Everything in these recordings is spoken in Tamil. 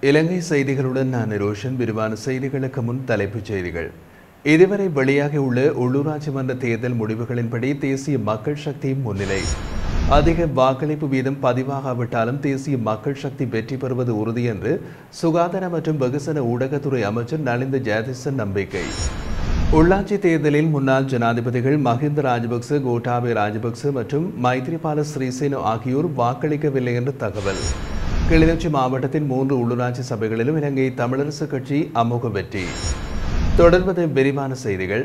இலங்கை செய்திகளுடன் நான் ரோஷன். விரிவான செய்திகளுக்கு முன் தலைப்புச் செய்திகள். இதுவரை வெளியாகியுள்ள உள்ளூராட்சி மன்ற தேர்தல் முடிவுகளின்படி தேசிய மக்கள் சக்தி முன்னிலை. அதிக வாக்களிப்பு வீதம் பதிவாகாவிட்டாலும் தேசிய மக்கள் சக்தி வெற்றி பெறுவது உறுதி என்று சுகாதார மற்றும் வெகுசன ஊடகத்துறை அமைச்சர் நலிந்த ஜெயதிசன் நம்பிக்கை. உள்ளாட்சி தேர்தலில் முன்னாள் ஜனாதிபதிகள் மஹிந்த ராஜபக்ச, கோட்டாபய ராஜபக்ச மற்றும் மைத்ரிபால சிறிசேன ஆகியோர் வாக்களிக்கவில்லை என்று தகவல். கிளிநொச்சி மாவட்டத்தின் 3 உள்ளூராட்சி சபைகளிலும் இலங்கை தமிழரசு கட்சி அமோக வெற்றி. தொடர்வது விரிவான செய்திகள்.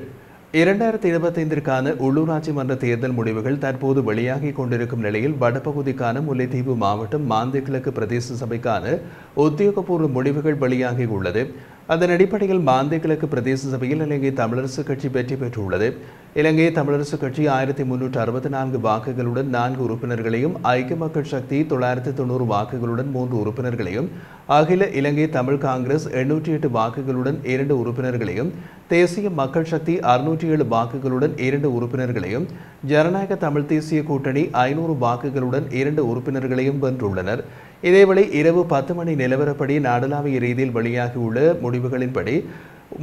2025ற்கான உள்ளூராட்சி மன்ற தேர்தல் முடிவுகள் தற்போது வெளியாகி கொண்டிருக்கும் நிலையில் வடபகுதிக்கான முல்லைத்தீவு மாவட்டம் மாந்தை கிழக்கு பிரதேச சபைக்கான உத்தியோகபூர்வ முடிவுகள் வெளியாகியுள்ளது. அதன் அடிப்படையில் மாந்தை கிழக்கு பிரதேச சபையில் இலங்கை தமிழரசு கட்சி வெற்றி பெற்றுள்ளது. இலங்கை தமிழரசு கட்சி 1364 வாக்குகளுடன் 4 உறுப்பினர்களையும், ஐக்கிய மக்கள் சக்தி 990 வாக்குகளுடன் 3 உறுப்பினர்களையும், அகில இலங்கை தமிழ் காங்கிரஸ் 808 வாக்குகளுடன் 2 உறுப்பினர்களையும், தேசிய மக்கள் சக்தி 607 வாக்குகளுடன் 2 உறுப்பினர்களையும், ஜனநாயக தமிழ் தேசிய கூட்டணி 500 வாக்குகளுடன் 2 உறுப்பினர்களையும் வென்றுள்ளனர். இதேவேளை இரவு 10 மணி நிலவரப்படி நாடளாவிய ரீதியில் வெளியாகியுள்ள முடிவுகளின்படி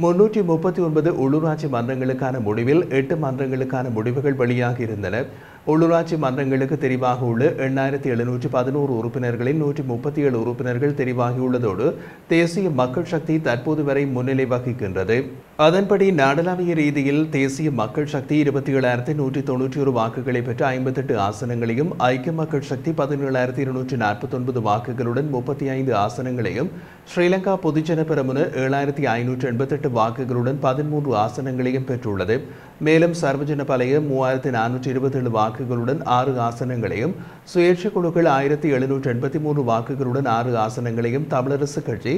339 உள்ளூராட்சி மன்றங்களுக்கான முடிவில் 8 மன்றங்களுக்கான முடிவுகள் வெளியாகியிருந்தன. உள்ளூராட்சி மன்றங்களுக்கு தெரிவாக உள்ள 8711 உறுப்பினர்களில் 137 உறுப்பினர்கள் தெரிவாகியுள்ளதோடு தேசிய மக்கள் சக்தி தற்போது வரை முன்னிலை வகிக்கின்றது. அதன்படி நாடளாவிய ரீதியில் தேசிய மக்கள் சக்தி 27,191 வாக்குகளை பெற்ற 58 ஆசனங்களையும், ஐக்கிய மக்கள் சக்தி 17,249 வாக்குகளுடன் 35 ஆசனங்களையும், ஸ்ரீலங்கா பொதுஜன பெரமுன 7,588 வாக்குகளுடன் 13 ஆசனங்களையும் பெற்றுள்ளது. மேலும் சர்வஜன பலய 3,427 வாக்குகளுடன் 6 ஆசனங்களையும், சுயேட்சை குழுக்கள் 1,783 வாக்குகளுடன் 6 ஆசனங்களையும், தமிழரசு கட்சி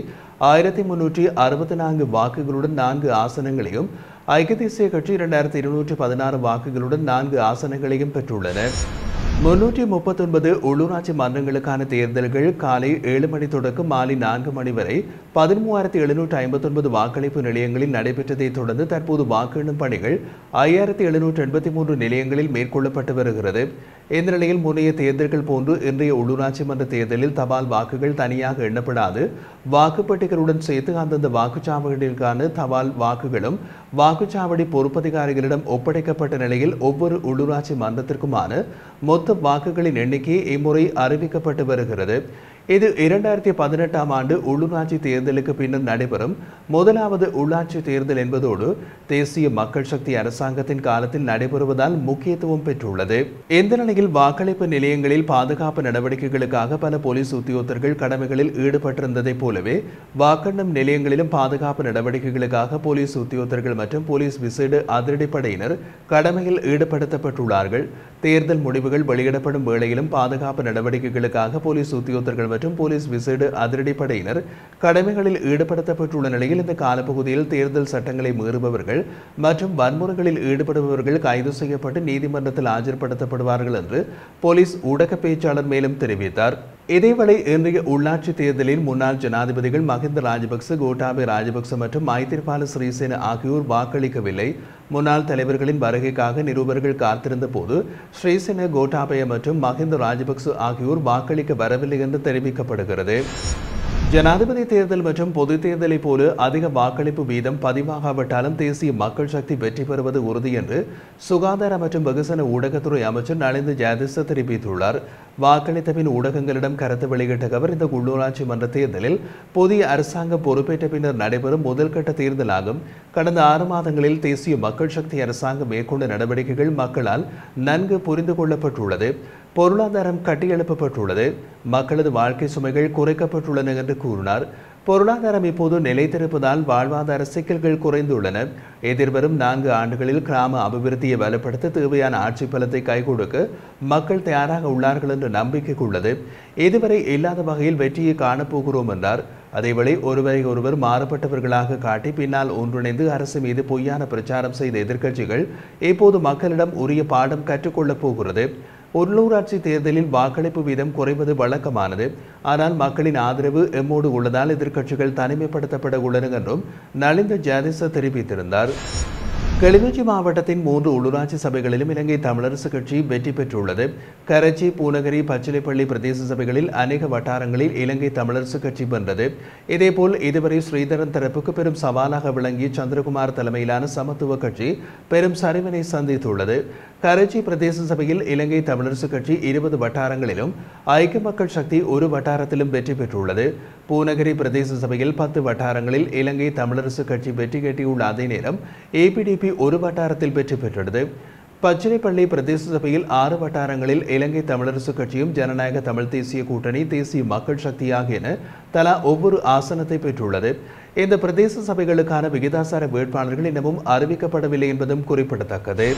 1,364 வாக்குகளுடன் 4 ஆசனங்களையும், ஐக்கிய தேசிய கட்சி 2,216 வாக்குகளுடன் 4 ஆசனங்களையும் பெற்றுள்ளன. 339 உள்ளூராட்சி மன்றங்களுக்கான தேர்தல்கள் காலை 7 மணி தொடக்கம் மாலை 4 மணி வரை 13,759 வாக்களிப்பு நிலையங்களில் நடைபெற்றதைத் தொடர்ந்து தற்போது வாக்கு எண்ணும் பணிகள் 5,783 நிலையங்களில் மேற்கொள்ளப்பட்டு வருகிறது. இந்த நிலையில் முன்னைய தேர்தல்கள் போன்று இன்றைய உள்ளூராட்சி மன்ற தேர்தலில் தபால் வாக்குகள் தனியாக எண்ணப்படாது. வாக்குப்பெட்டிகளுடன் சேர்த்து அந்தந்த வாக்குச்சாவடிகளுக்கான தபால் வாக்குகளும் வாக்குச்சாவடி பொறுப்பதிகாரிகளிடம் ஒப்படைக்கப்பட்ட நிலையில் ஒவ்வொரு உள்ளூராட்சி மன்றத்திற்குமான மொத்த வாக்குகளின் எண்ணிக்கை இம்முறை அறிவிக்கப்பட்டு வருகிறது. இது 2018ஆம் ஆண்டு உள்ளூராட்சி தேர்தலுக்கு பின்னர் நடைபெறும் முதலாவது உள்ளாட்சி தேர்தல் என்பதோடு தேசிய மக்கள் சக்தி அரசாங்கத்தின் காலத்தில் நடைபெறுவதால் முக்கியத்துவம் பெற்றுள்ளது. இந்த நிலையில் வாக்களிப்பு நிலையங்களில் பாதுகாப்பு நடவடிக்கைகளுக்காக பல போலீஸ் உத்தியோகத்தர்கள் கடமைகளில் ஈடுபட்டிருந்ததைப் போலவே வாக்கெண்ணும் நிலையங்களிலும் பாதுகாப்பு நடவடிக்கைகளுக்காக போலீஸ் உத்தியோகத்தர்கள் மற்றும் போலீஸ் விசேட அதிரடிப்படையினர் கடமையில் ஈடுபடுத்தப்பட்டுள்ளார்கள். தேர்தல் முடிவுகள் வெளியிடப்படும் வேளையிலும் பாதுகாப்பு நடவடிக்கைகளுக்காக போலீஸ் உத்தியோகத்தர்கள் மற்றும் போலீஸ் விசேட அதிரடிப்படையினர் கடமைகளில் ஈடுபடுத்தப்பட்டுள்ள நிலையில் இந்த காலப்பகுதியில் தேர்தல் சட்டங்களை மீறுபவர்கள் மற்றும் வன்முறைகளில் ஈடுபடுபவர்கள் கைது செய்யப்பட்டு நீதிமன்றத்தில் ஆஜர்படுத்தப்படுவார்கள் என்று போலீஸ் ஊடக பேச்சாளர் மேலும் தெரிவித்தார். இதேவேளை இன்றைய உள்ளாட்சி தேர்தலில் முன்னாள் ஜனாதிபதிகள் மஹிந்த ராஜபக்ச, கோட்டாபய ராஜபக்ச மற்றும் மைத்ரிபால சிறிசேன ஆகியோர் வாக்களிக்கவில்லை. முன்னாள் தலைவர்களின் வருகைக்காக நிருபர்கள் காத்திருந்த போது ஸ்ரீசேன, கோட்டாபய மற்றும் மஹிந்த ராஜபக்ச ஆகியோர் வாக்களிக்க வரவில்லை என்று தெரிவிக்கப்படுகிறது. ஜனாதிபதி தேர்தல் மற்றும் பொது தேர்தலை போல அதிக வாக்களிப்பு வீதம் பதிவாகாவிட்டாலும் தேசிய மக்கள் சக்தி வெற்றி பெறுவது உறுதி என்று சுகாதார மற்றும் வெகுசன ஊடகத்துறை அமைச்சர் நலிந்த ஜெயதிச தெரிவித்துள்ளார். வாக்களித்த பின் ஊடகங்களிடம் கருத்து வெளியிட்ட அவர், இந்த உள்ளூராட்சி மன்ற தேர்தலில் புதிய அரசாங்கம் பொறுப்பேற்ற பின்னர் நடைபெறும் முதல் கட்ட தேர்தலாகும். கடந்த 6 மாதங்களில் தேசிய மக்கள் சக்தி அரசாங்கம் மேற்கொண்ட நடவடிக்கைகள் மக்களால் நன்கு புரிந்து கொள்ளப்பட்டுள்ளது. பொருளாதாரம் கட்டியெழுப்பப்பட்டுள்ளது. மக்களது வாழ்க்கை சுமைகள் குறைக்கப்பட்டுள்ளன என்று கூறினார். பொருளாதாரம் இப்போது நிலைத்திருப்பதால் வாழ்வாதார சிக்கல்கள் குறைந்துள்ளன. எதிர்வரும் 4 ஆண்டுகளில் கிராம அபிவிருத்தியை வலுப்படுத்த தேவையான ஆட்சி பலத்தை கைகொடுக்க மக்கள் தயாராக உள்ளார்கள் என்ற நம்பிக்கை உள்ளது. இதுவரை இல்லாத வகையில் வெற்றியை காணப்போகிறோம் என்றார். அதேவேளை ஒருவரை ஒருவர் மாறுபட்டவர்களாக காட்டி பின்னால் ஒன்றிணைந்து அரசு மீது பொய்யான பிரச்சாரம் செய்த எதிர்க்கட்சிகள் இப்போது மக்களிடம் உரிய பாடம் கற்றுக்கொள்ளப் போகிறது. உள்ளூராட்சி தேர்தலில் வாக்களிப்பு வீதம் குறைவது வழக்கமானது. ஆனால் மக்களின் ஆதரவு எம்மோடு உள்ளதால் எதிர்க்கட்சிகள் தனிமைப்படுத்தப்பட உள்ளன என்றும் நலிந்த ஜெயதிச தெரிவித்திருந்தார். கிளிநொச்சி மாவட்டத்தின் 3 உள்ளூராட்சி சபைகளிலும் இலங்கை தமிழரசு கட்சி வெற்றி பெற்றுள்ளது. கரச்சி, பூநகரி, பச்சிலைப்பள்ளி பிரதேச சபைகளில் அநேக வட்டாரங்களில் இலங்கை தமிழரசு கட்சி வென்றது. இதேபோல் இதுவரை ஸ்ரீதரன் தரப்புக்கு பெரும் சவாலாக விளங்கிய சந்திரகுமார் தலைமையிலான சமத்துவ கட்சி பெரும் சரிவினை சந்தித்துள்ளது. கரச்சி பிரதேச சபையில் இலங்கை தமிழரசு கட்சி 20 வட்டாரங்களிலும், ஐக்கிய மக்கள் சக்தி 1 வட்டாரத்திலும் வெற்றி பெற்றுள்ளது. பூநகரி பிரதேச சபையில் 10 வட்டாரங்களில் இலங்கை தமிழரசு கட்சி வெற்றி கட்டியுள்ள அதே நேரம் ஏபிடிபி 1 வட்டாரத்தில் வெற்றி பெற்றது. பச்சிலைப்பள்ளி பிரதேச சபையில் 6 வட்டாரங்களில் இலங்கை தமிழரசு கட்சியும் ஜனநாயக தமிழ் தேசிய கூட்டணி, தேசிய மக்கள் சக்தி ஆகியன தலா ஒவ்வொரு ஆசனத்தை பெற்றுள்ளது. இந்த பிரதேச சபைகளுக்கான விகிதாசார வேட்பாளர்கள் இன்னமும் அறிவிக்கப்படவில்லை என்பதும் குறிப்பிடத்தக்கது.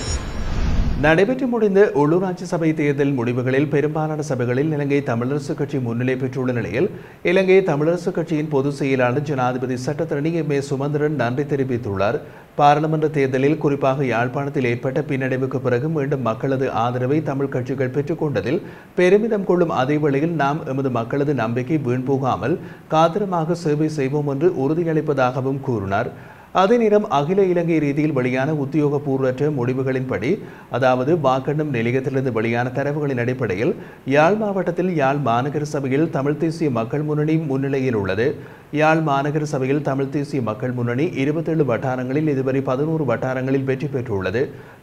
நடைபெற்று முடிந்த உள்ளூராட்சி சபை தேர்தல் முடிவுகளில் பெரும்பாலான சபைகளில் இலங்கை தமிழரசு கட்சி முன்னிலை பெற்றுள்ள நிலையில் இலங்கை தமிழரசு கட்சியின் பொதுச் செயலாளர் ஜனாதிபதி சட்டத்தரணி M.A. சுமந்திரன் நன்றி தெரிவித்துள்ளார். பாராளுமன்ற தேர்தலில் குறிப்பாக யாழ்ப்பாணத்தில் ஏற்பட்ட பின்னடைவுக்கு பிறகு மீண்டும் மக்களது ஆதரவை தமிழ் கட்சிகள் பெற்றுக் கொண்டதில் பெருமிதம் கொள்ளும் அதே வேளையில் நாம் எமது மக்களது நம்பிக்கை வீண் போகாமல் காத்திரமாக சேவை செய்வோம் என்று உறுதியளிப்பதாகவும் கூறினார். அதே நேரம் அகில இலங்கை ரீதியில் வெளியான உத்தியோகபூர்வற்ற முடிவுகளின்படி, அதாவது வாக்கெண்ணும் நிலையத்திலிருந்து வெளியான தரவுகளின் அடிப்படையில் யாழ் மாவட்டத்தில் யாழ் மாநகர சபையில் தமிழ் தேசிய மக்கள் முன்னணி முன்னிலையில் உள்ளது. யாழ் மாநகர சபையில் தமிழ் தேசிய மக்கள் முன்னணி 27 வட்டாரங்களில் இதுவரை 11 வட்டாரங்களில் வெற்றி பெற்றுள்ளது.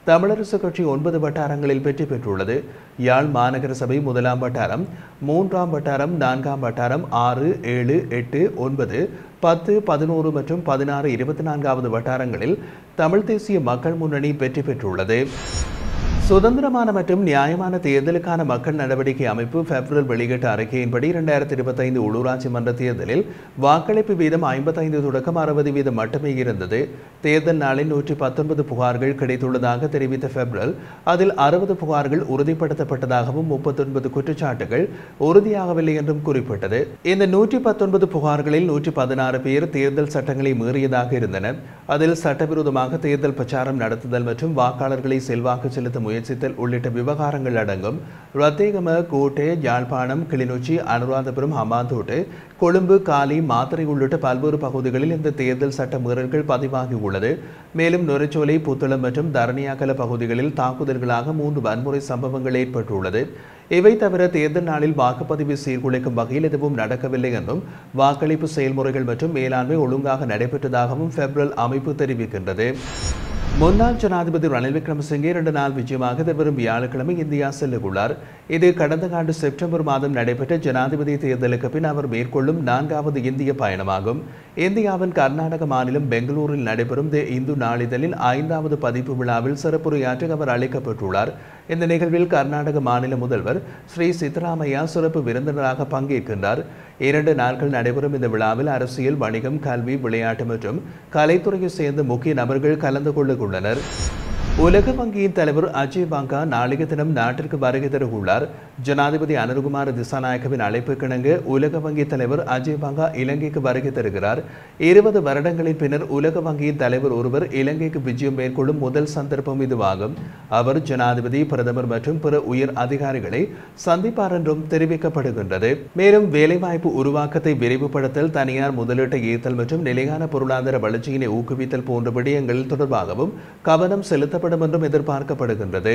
தமிழரசு கட்சி 9 வட்டாரங்களில் வெற்றி பெற்றுள்ளது. யாழ் மாநகர சபை 1ஆம் வட்டாரம், 3ஆம் வட்டாரம், 4ஆம் வட்டாரம், 6, 7, 8, 9, 10, 11 மற்றும் 16, 24வது வட்டாரங்களில் தமிழ் தேசிய மக்கள் முன்னணி வெற்றி பெற்றுள்ளது. சுதந்திரமான மற்றும் நியாயமான தேர்தலுக்கான மக்கள் நடவடிக்கை அமைப்பு பிப்ரவரி வெளியிட்ட அறிக்கையின்படி 2025 உள்ளூராட்சி மன்ற தேர்தலில் வாக்களிப்பு வீதம் 55 தொடக்கம் 60% மட்டுமே இருந்தது. தேர்தல் நாளில் 119 புகார்கள் கிடைத்துள்ளதாக தெரிவித்த பிப்ரவரி அதில் 60 புகார்கள் உறுதிப்படுத்தப்பட்டதாகவும் 39 குற்றச்சாட்டுகள் உறுதியாகவில்லை என்றும் குறிப்பிட்டது. இந்த 119 புகார்களில் 116 பேர் தேர்தல் சட்டங்களை மீறியதாக இருந்தனர். அதில் சட்டவிரோதமாக தேர்தல் பிரச்சாரம் நடத்துதல் மற்றும் வாக்காளர்களை செல்வாக்கு செலுத்த முயற்சித்தல் உள்ளிட்ட விவகாரங்கள் அடங்கும். ரத்தேகம, கோட்டை, யாழ்ப்பாணம், கிளிநொச்சி, அனுராதபுரம், ஹம்பாந்தோட்டை, கொழும்பு, காலி, மாத்தறை உள்ளிட்ட பல்வேறு பகுதிகளில் இந்த தேர்தல் சட்ட மீறல்கள் பதிவாகியுள்ளது. மேலும் நுரைச்சோலை, புத்தளம் மற்றும் தரணியாக்கல பகுதிகளில் தாக்குதல்களாக 3 வன்முறை சம்பவங்கள் ஏற்பட்டுள்ளது. இவை தவிர தேர்தல் நாளில் வாக்குப்பதிவு சீர்குலைக்கும் வகையில் எதுவும் நடக்கவில்லை என்றும் வாக்களிப்பு செயல்முறைகள் மற்றும் மேலாண்மை ஒழுங்காக நடைபெற்றதாகவும் பிப்ரவரி அமைப்பு தெரிவிக்கின்றது. முன்னாள் ஜனாதிபதி ரணில் விக்ரமசிங்கே 2 நாள் விஜயமாக வரும் வியாழக்கிழமை இந்தியா செல்லவுள்ளார். இது கடந்த ஆண்டு செப்டம்பர் மாதம் நடைபெற்ற ஜனாதிபதி தேர்தலுக்கு பின் அவர் மேற்கொள்ளும் 4வது இந்திய பயணமாகும். இந்தியாவின் கர்நாடக மாநிலம் பெங்களூரில் நடைபெறும் தி இந்து நாளிதழின் 5வது பதிப்பு விழாவில் சிறப்புரையாற்ற அவர் அழைக்கப்பட்டுள்ளார். இந்த நிகழ்வில் கர்நாடக மாநில முதல்வர் ஸ்ரீ சித்தராமையா சிறப்பு விருந்தினராக பங்கேற்கின்றார். 2 நாட்கள் நடைபெறும் இந்த விழாவில் அரசியல், வணிகம், கல்வி, விளையாட்டு மற்றும் கலைத்துறையை சேர்ந்த முக்கிய நபர்கள் கலந்து கொள்ள உள்ளனர். உலக வங்கியின் தலைவர் அஜய் பங்கா நாளைய தினம் நாட்டிற்கு வருகை தரவுள்ளார். ஜனாதிபதி அனுரகுமார திசாநாயக்கவின் அழைப்புக்கிணங்க உலக வங்கி தலைவர் அஜய் பங்கா இலங்கைக்கு வருகை தருகிறார். 20 வருடங்களின் பின்னர் உலக வங்கியின் தலைவர் ஒருவர் இலங்கைக்கு விஜயம் மேற்கொள்ளும் முதல் சந்தர்ப்பம் இதுவாகும். அவர் ஜனாதிபதி, பிரதமர் மற்றும் பிற உயர் அதிகாரிகளை சந்திப்பார் என்றும் தெரிவிக்கப்படுகின்றது. மேலும் வேலைவாய்ப்பு உருவாக்கத்தை விரைவுபடுத்தல், தனியார் முதலீட்டை ஈர்த்தல் மற்றும் நிலையான பொருளாதார வளர்ச்சியினை ஊக்குவித்தல் போன்ற விடயங்கள் தொடர்பாகவும் கவனம் செலுத்தப்படும் என்றும் எதிர்பார்க்கப்படுகின்றது.